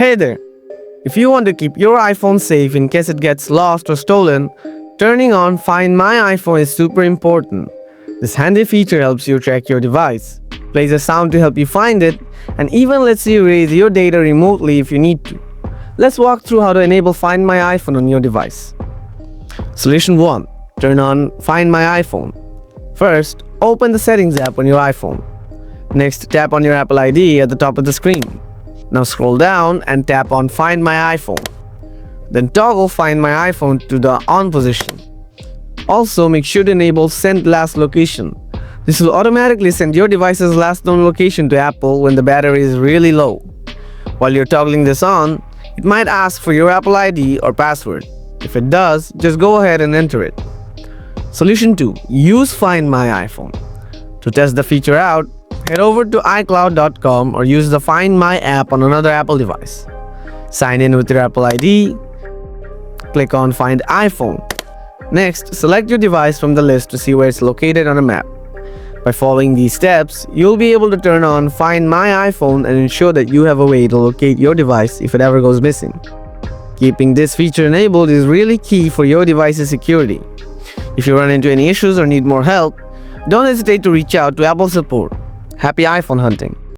Hey there! If you want to keep your iPhone safe in case it gets lost or stolen, turning on Find My iPhone is super important. This handy feature helps you track your device, plays a sound to help you find it, and even lets you erase your data remotely if you need to. Let's walk through how to enable Find My iPhone on your device. Solution 1. Turn on Find My iPhone. First, open the Settings app on your iPhone. Next, tap on your Apple ID at the top of the screen. Now scroll down and tap on Find My iPhone. Then toggle Find My iPhone to the on position. Also, make sure to enable Send Last Location. This will automatically send your device's last known location to Apple when the battery is really low. While you're toggling this on, it might ask for your Apple ID or password. If it does, just go ahead and enter it. Solution 2. Use Find My iPhone. To test the feature out, head over to iCloud.com or use the Find My app on another Apple device. Sign in with your Apple ID. Click on Find iPhone. Next, select your device from the list to see where it's located on a map. By following these steps, you'll be able to turn on Find My iPhone and ensure that you have a way to locate your device if it ever goes missing. Keeping this feature enabled is really key for your device's security. If you run into any issues or need more help, don't hesitate to reach out to Apple support. Happy iPhone hunting!